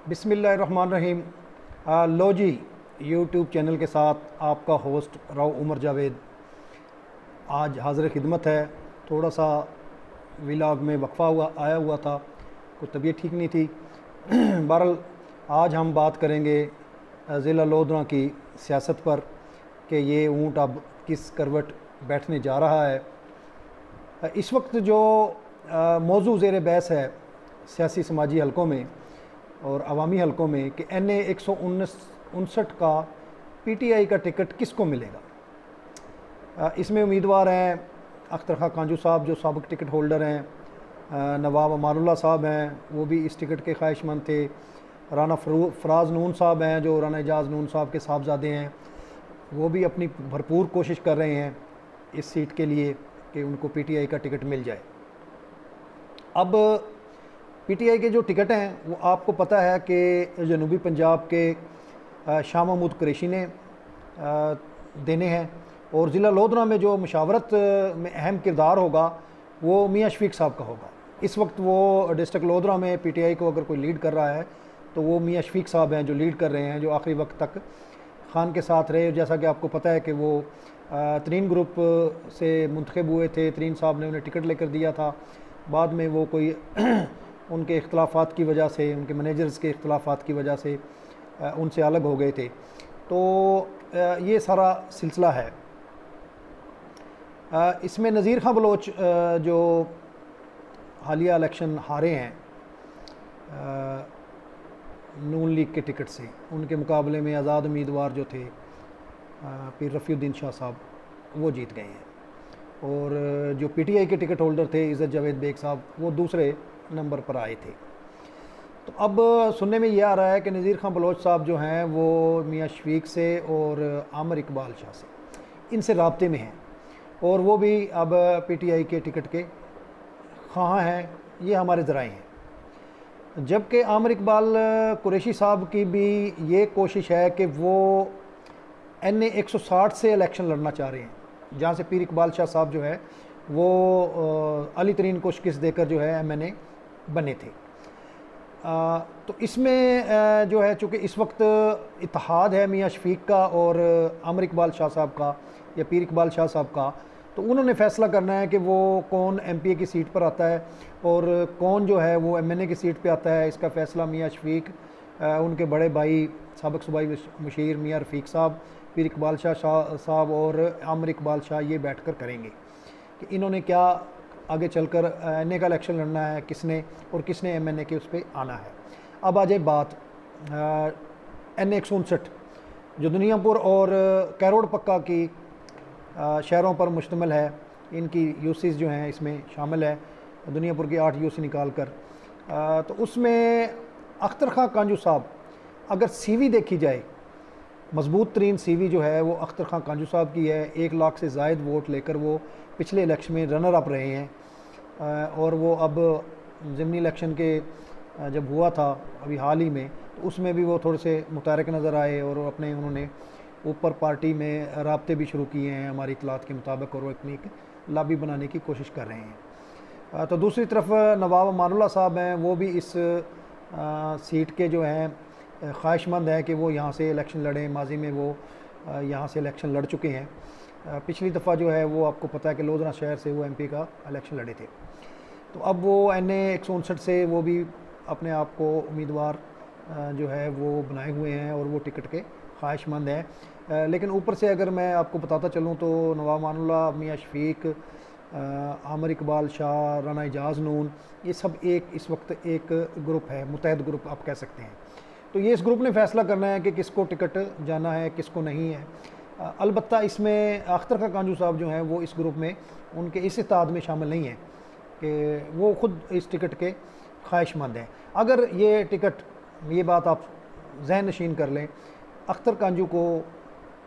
बिस्मिल्लाहिर्रहमानिर्रहीम। लो जी, YouTube channel के साथ आपका होस्ट राव उमर जावेद आज हाज़िर खिदमत है। थोड़ा सा व्लॉग में वक्फ़ा आया हुआ था, कुछ तबीयत ठीक नहीं थी। बहरहाल आज हम बात करेंगे ज़िला लोधरा की सियासत पर कि ये ऊँट अब किस करवट बैठने जा रहा है। इस वक्त जो मौजू ज़ेर बहस है सियासी समाजी हलकों में और अवामी हलकों में कि NA 159 का PTI का टिकट किसको मिलेगा। इसमें उम्मीदवार हैं अख्तर खां कांजू साहब जो साबिक टिकट होल्डर हैं, नवाब अमानुल्लाह साहब हैं, वो भी इस टिकट के ख्वाहिशमंद थे। राना फराज नून साहब हैं जो राना एजाज नून साहब के साहबजादे हैं, वो भी अपनी भरपूर कोशिश कर रहे हैं इस सीट के लिए कि उनको PTI का टिकट मिल जाए। अब PTI के जो टिकट हैं वो आपको पता है कि जनूबी पंजाब के शाह महमूद कुरैशी ने देने हैं और ज़िला लोधरा में जो मुशावरत में अहम किरदार होगा वो मियाँ शफीक साहब का होगा। इस वक्त वो डिस्ट्रिक्ट लोधरा में PTI को अगर कोई लीड कर रहा है तो वो मियाँ शफीक साहब हैं जो लीड कर रहे हैं, जो आखिरी वक्त तक खान के साथ रहे। जैसा कि आपको पता है कि वो तरीन ग्रुप से मुंतखब हुए थे, तरीन साहब ने उन्हें टिकट लेकर दिया था। बाद में वो कोई उनके इख्तलाफात की वजह से, उनके मैनेजर्स के इख्तलाफात की वजह से उनसे अलग हो गए थे। तो ये सारा सिलसिला है। इसमें नज़ीर खां बलोच जो हालिया इलेक्शन हारे हैं नून लीग के टिकट से, उनके मुकाबले में आज़ाद उम्मीदवार जो थे पीर रफ़ीउद्दीन शाह साहब, वो जीत गए हैं। और जो PTI के टिकट होल्डर थे इज़्ज़त जावेद बेग साहब, वो दूसरे नंबर पर आए थे। तो अब सुनने में ये आ रहा है कि नज़ीर खां बलोच साहब जो हैं वो मियाँ शफीक से और आमिर इकबाल शाह से, इनसे राब्ते में हैं और वो भी अब PTI के टिकट के ख्वाह हैं, ये हमारे ज़राए हैं। जबकि आमिर इकबाल कुरैशी साहब की भी ये कोशिश है कि वो NA 160 से इलेक्शन लड़ना चाह रहे हैं, जहाँ से पीर इकबाल शाह साहब जो है वो अली तरीन को शिकस्त देकर जो है MNA बने थे। तो इसमें जो है चूँकि इस वक्त इत्तेहाद है मियाँ शफीक का और आमिर इकबाल शाह साहब का या पीर इकबाल शाह साहब का, तो उन्होंने फ़ैसला करना है कि वो कौन MPA की सीट पर आता है और कौन जो है वो MNA की सीट पे आता है। इसका फ़ैसला मियाँ शफीक, उनके बड़े भाई साबिक सूबाई मुशीर मियाँ रफ़ीक साहब, पीर इकबाल शाह साहब और आमिर इकबाल शाह ये बैठ कर करेंगे कि इन्होंने क्या आगे चलकर NA का इलेक्शन लड़ना है, किसने और किसने MNA के उस पर आना है। अब आ जाए बात NA 159 जो दुनियापुर और कैरोड़ पक्का की शहरों पर मुश्तमिल है। इनकी यूसीज़ जो हैं इसमें शामिल है, दुनियापुर की 8 यूसी निकाल कर। तो उसमें अख्तर खां कांजू साहब, अगर CV देखी जाए, मजबूत तरीन CV जो है वो अख्तर खां कांजू साहब की है। 1 लाख से ज़ायद वोट लेकर वो पिछले इलेक्शन में रनर अप रहे हैं और वो अब ज़िमनी इलेक्शन के जब हुआ था अभी हाल ही में, तो उसमें भी वो थोड़े से मुतारक नज़र आए और अपने उन्होंने ऊपर पार्टी में राब्ते भी शुरू किए हैं हमारी इतलात के मुताबिक, और वो अपनी एक लॉबी बनाने की कोशिश कर रहे हैं। तो दूसरी तरफ नवाब अमानुल्लाह साहब हैं, वो भी इस सीट के जो हैं ख्वाहिशमंद हैं कि वो यहाँ से इलेक्शन लड़ें। माजी में वो यहाँ से इलेक्शन लड़ चुके हैं। पिछली दफ़ा जो है वो आपको पता है कि लोधरा शहर से वो MP का इलेक्शन लड़े थे। तो अब वो NA 159 से वो भी अपने आप को उम्मीदवार जो है वो बनाए हुए हैं और वो टिकट के ख्वाहिशमंद हैं। लेकिन ऊपर से अगर मैं आपको बताता चलूँ तो नवाब अमानुल्लाह, मियाँ शफीक, आमिर इकबाल शाह, राना एजाज नून, ये सब इस वक्त एक ग्रुप है, मुतहद ग्रुप आप कह सकते हैं। तो ये इस ग्रुप ने फ़ैसला करना है कि किसको टिकट जाना है, किसको नहीं है। अलबत्ता इसमें अख्तर खां कांजू साहब जो हैं वो इस ग्रुप में, उनके इस इत्तेहाद में शामिल नहीं है कि वो ख़ुद इस टिकट के ख्वाहिशमंद हैं। अगर ये टिकट, ये बात आप जहन नशीन कर लें, अख्तर कांजू को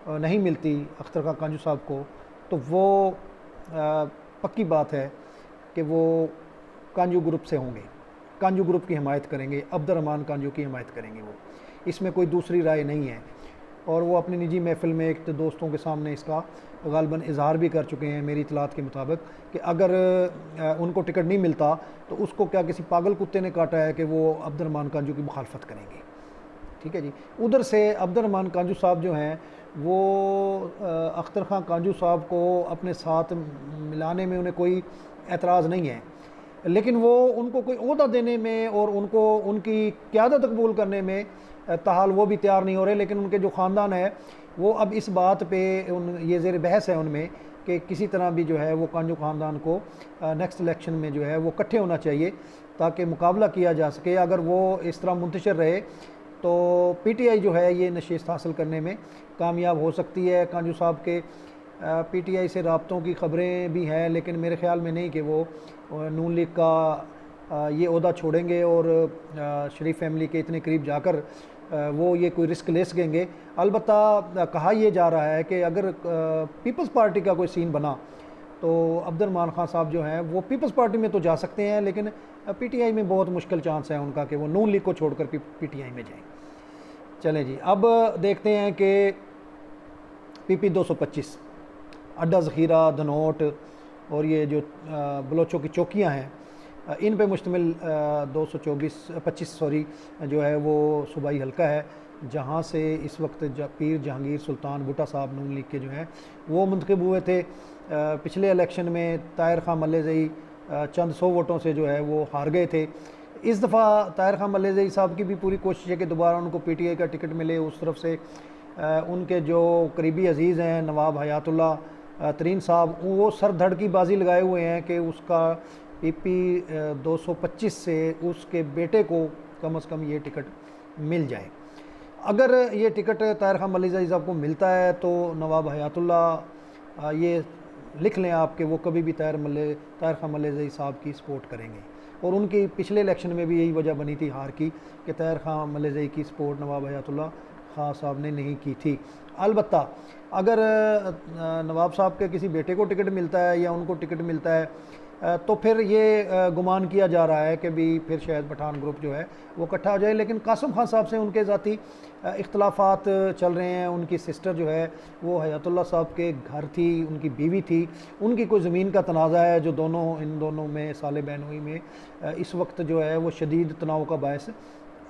नहीं मिलती, अख्तर खां कांजू साहब को, तो वो पक्की बात है कि वो कांजू ग्रुप से होंगे, कांजू ग्रुप की हिमायत करेंगे, अब्दुर्रहमान कांजू की हिमायत करेंगे। वो इसमें कोई दूसरी राय नहीं है। और वो अपनी निजी महफ़िल में एक दोस्तों के सामने इसका गालबन इजहार भी कर चुके हैं मेरी इतलात के मुताबिक कि अगर उनको टिकट नहीं मिलता तो उसको क्या किसी पागल कुत्ते ने काटा है कि वो अब्दुर्रहमान कांजू की मुखालफत करेंगे। ठीक है जी। उधर से अब्दुर्रहमान कांजू साहब जो हैं वो अख्तर खां कांजू साहब को अपने साथ मिलाने में उन्हें कोई एतराज़ नहीं है, लेकिन वो उनको कोई ओहदा देने में और उनको उनकी क़यादत कबूल करने में ताहाल वो भी तैयार नहीं हो रहे। लेकिन उनके जो ख़ानदान है वो अब इस बात पे ये ज़ेर बहस है उनमें कि किसी तरह भी जो है वो कांजू ख़ानदान को नेक्स्ट इलेक्शन में जो है वो इकट्ठे होना चाहिए ताकि मुकाबला किया जा सके। अगर वो इस तरह मुंतशिर रहे तो पीटीआई जो है ये नशिस्त हासिल करने में कामयाब हो सकती है। कांजू साहब के पीटीआई से राब्तों की ख़बरें भी हैं, लेकिन मेरे ख़्याल में नहीं कि वो नून लीग का ये ओहदा छोड़ेंगे और शरीफ फैमिली के इतने करीब जाकर वो ये कोई रिस्क ले सकेंगे। अलबत्ता कहा यह जा रहा है कि अगर पीपल्स पार्टी का कोई सीन बना तो अब्दुर्रहमान खान साहब जो हैं वो पीपल्स पार्टी में तो जा सकते हैं, लेकिन पीटीआई में बहुत मुश्किल चांस है उनका कि वो नून लीग को छोड़कर पीटीआई में जाएं। चलें जी, अब देखते हैं कि पीपी 225 अड्डा ज़ख़ीरा, धनोट और ये जो बलोचों की चौकियां हैं इन पे मुश्तमिल 225 जो है वो सूबाई हल्का है, जहाँ से इस वक्त पीर जहांगीर सुल्तान भुट्टा साहब नून लीग के जो हैं वो मुंतखब हुए थे। पिछले इलेक्शन में ताहिर खां मल्लेज़ई चंद 100 वोटों से जो है वो हार गए थे। इस दफ़ा ताहिर खां मल्लेज़ई साहब की भी पूरी कोशिश है कि दोबारा उनको पीटीआई का टिकट मिले। उस तरफ से उनके जो करीबी अजीज़ हैं नवाब हयातुल्ला तरीन साहब वो सर धड़ की बाजी लगाए हुए हैं कि उसका पीपी 225 से उसके बेटे को कम से कम ये टिकट मिल जाए। अगर ये टिकट ताहिर खां मल्लेज़ई साहब को मिलता है तो नवाब हयातुल्ला ये लिख लें आप कि वो कभी भी ताहिर खां मल्लेज़ई साहब की सपोर्ट करेंगे, और उनकी पिछले इलेक्शन में भी यही वजह बनी थी हार की कि ताहिर खां मल्लेज़ई की सपोर्ट नवाब हयातुल्ला खां साहब ने नहीं की थी। अलबत्ता अगर नवाब साहब के किसी बेटे को टिकट मिलता है या उनको टिकट मिलता है तो फिर ये गुमान किया जा रहा है कि भी फिर शायद पठान ग्रुप जो है वो इकट्ठा हो जाए। लेकिन कासिम खान साहब से उनके ज़ाती इख्तलाफात चल रहे हैं। उनकी सिस्टर जो है वो हयातुल्ला साहब के घर थी, उनकी बीवी थी, उनकी कोई ज़मीन का तनाज़ा है जो इन दोनों में साले बहनोई में इस वक्त जो है वो शदीद तनाव का बायस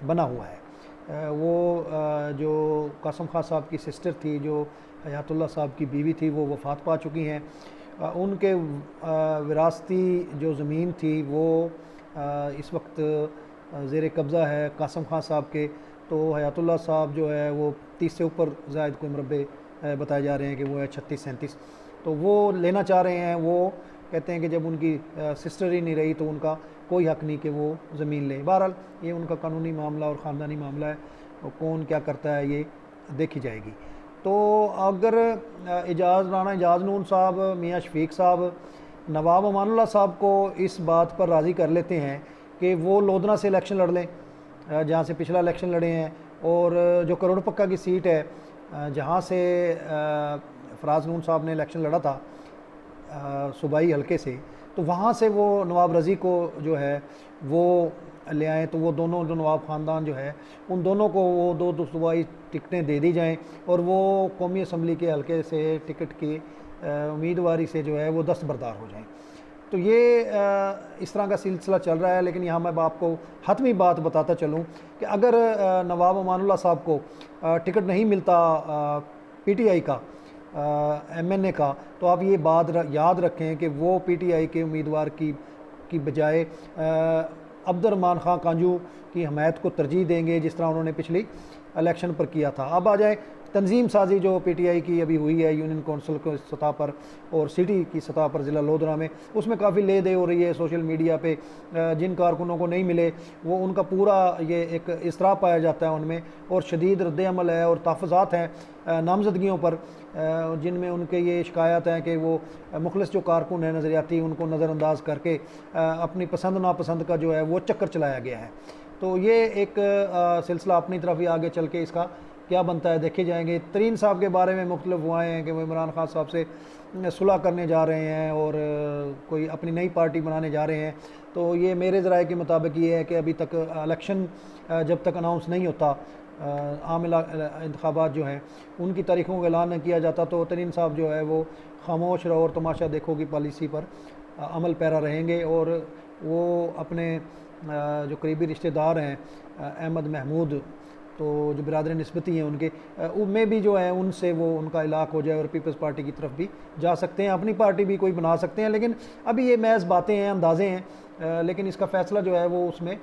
बना हुआ है। वो जो कासिम खान साहब की सिस्टर थी, जो हयातुल्ला साहब की बीवी थी, वो वफ़ात पा चुकी हैं। उनके विरासती जो ज़मीन थी वो इस वक्त ज़ेर कब्ज़ा है कासिम खान साहब के। तो हयातुल्ला साहब जो है वो 30 से ऊपर ज़ायद कोई मरबे बताए जा रहे हैं कि वो है 36-37, तो वो लेना चाह रहे हैं। वो कहते हैं कि जब उनकी सिस्टर ही नहीं रही तो उनका कोई हक़ नहीं कि वो ज़मीन लें। बहरहाल ये उनका कानूनी मामला और ख़ानदानी मामला है, और कौन क्या करता है ये देखी जाएगी। तो अगर राना एजाज़ नून साहब, मियाँ शफीक साहब नवाब अमानुल्लाह साहब को इस बात पर राज़ी कर लेते हैं कि वो लोधना से इलेक्शन लड़ लें जहाँ से पिछला इलेक्शन लड़े हैं, और जो करोड़ पक्का की सीट है जहाँ से फराज नून साहब ने इलेक्शन लड़ा था सूबाई हल्के से, तो वहाँ से वो नवाब रज़ी को जो है वो ले आएँ, तो वो दोनों जो नवाब ख़ानदान जो है उन दोनों को वो दो सूबाई टिकटें दे दी जाएँ, और वो कौमी असम्बली के हल्के से टिकट की उम्मीदवारी से जो है वो दस्तबरदार हो जाएँ। तो ये इस तरह का सिलसिला चल रहा है। लेकिन यहाँ मैं आपको हतमी बात बताता चलूँ कि अगर नवाब अमानुल्लाह साहब को टिकट नहीं मिलता पीटीआई का एमएनए का, तो आप ये बात याद रखें कि वो पीटीआई के उम्मीदवार की बजाय अब्दुर्रहमान खां कांजू की हमायत को तरजीह देंगे, जिस तरह उन्होंने पिछली इलेक्शन पर किया था। अब आ जाए तंजीम साजी जो पीटीआई की अभी हुई है यूनियन कौंसिल की सतह पर और सिटी की सतह पर ज़िला लोधरा में, उसमें काफ़ी ले दे हो रही है सोशल मीडिया पे। जिन कारकुनों को नहीं मिले वो उनका पूरा ये एक इसराफ पाया जाता है उनमें, और शदीद रद्द-ए-अमल है और तहफ़्फ़ुज़ात हैं नामज़दगियों पर, जिनमें उनके ये शिकायत है कि वो मुखलिस जो कारकुन है नज़रियाती, उनको नज़रअंदाज करके अपनी पसंद नापसंद का जो है वो चक्कर चलाया गया है। तो ये एक सिलसिला अपनी तरफ ही आगे चल के इसका क्या बनता है देखे जाएंगे। तरीन साहब के बारे में मुख्तलिफ हुए हैं कि वो इमरान खान साहब से सुलह करने जा रहे हैं और कोई अपनी नई पार्टी बनाने जा रहे हैं। तो ये मेरे ज़राए के मुताबिक ये है कि अभी तक इलेक्शन जब तक अनाउंस नहीं होता, आम इंतखाबात जो हैं उनकी तारीखों का ऐलान नहीं किया जाता, तो तरीन साहब जो है वो खामोश रहो और तमाशा देखो की पॉलिसी पर अमल पैरा रहेंगे। और वो अपने जो करीबी रिश्तेदार हैं अहमद महमूद तो जो बिरादर निस्बती हैं उनके उनमें भी जो है उनसे वो उनका इलाक़ हो जाए और पीपल्स पार्टी की तरफ भी जा सकते हैं, अपनी पार्टी भी कोई बना सकते हैं। लेकिन अभी ये महज बातें हैं, अंदाज़े हैं, लेकिन इसका फ़ैसला जो है वो उसमें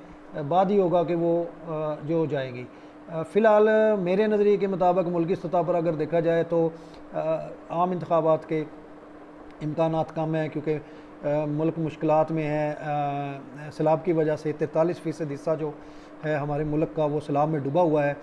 बाद ही होगा कि वो जो जाएगी। फ़िलहाल मेरे नज़रिए के मुताबिक मुल्की सतह पर अगर देखा जाए तो आम इंतखाबात के इम्कानात कम हैं, क्योंकि मुल्क मुश्किलात में है। सैलाब की वजह से 43% हिस्सा जो है हमारे मुल्क का वो सैलाब में डूबा हुआ है।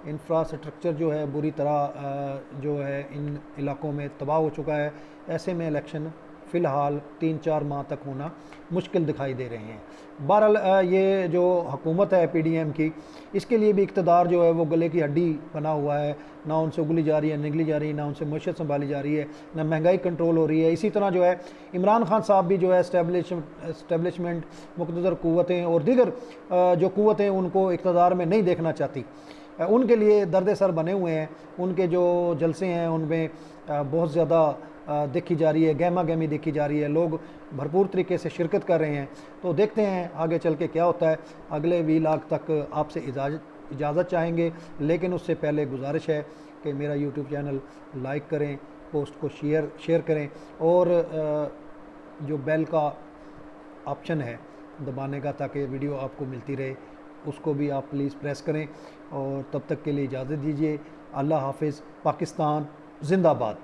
इंफ्रास्ट्रक्चर जो है बुरी तरह जो है इन इलाकों में तबाह हो चुका है। ऐसे में इलेक्शन फ़िलहाल 3-4 माह तक होना मुश्किल दिखाई दे रहे हैं। बहरहाल ये जो हुकूमत है PDM की, इसके लिए भी इक़्तिदार जो है वो गले की हड्डी बना हुआ है, ना उनसे उगली जा रही है, निगली जा रही है, ना उनसे मईशत संभाली जा रही है, ना महंगाई कंट्रोल हो रही है। इसी तरह जो है इमरान खान साहब भी जो है इस्टेब्लिशमेंट, मुक़तदर क़ुव्वतें और दीगर जो क़ुव्वतें उनको इक़्तिदार में नहीं देखना चाहती, उनके लिए दर्द सर बने हुए हैं। उनके जो जलसे हैं उनमें बहुत ज़्यादा देखी जा रही है, गहमा गहमी देखी जा रही है, लोग भरपूर तरीके से शिरकत कर रहे हैं। तो देखते हैं आगे चल के क्या होता है। अगले वीलॉग तक आपसे इजाज़त चाहेंगे, लेकिन उससे पहले गुजारिश है कि मेरा YouTube चैनल लाइक करें, पोस्ट को शेयर करें और जो बेल का ऑप्शन है दबाने का, ताकि वीडियो आपको मिलती रहे, उसको भी आप प्लीज़ प्रेस करें। और तब तक के लिए इजाज़त दीजिए। अल्लाह हाफ़िज़। पाकिस्तान ज़िंदाबाद।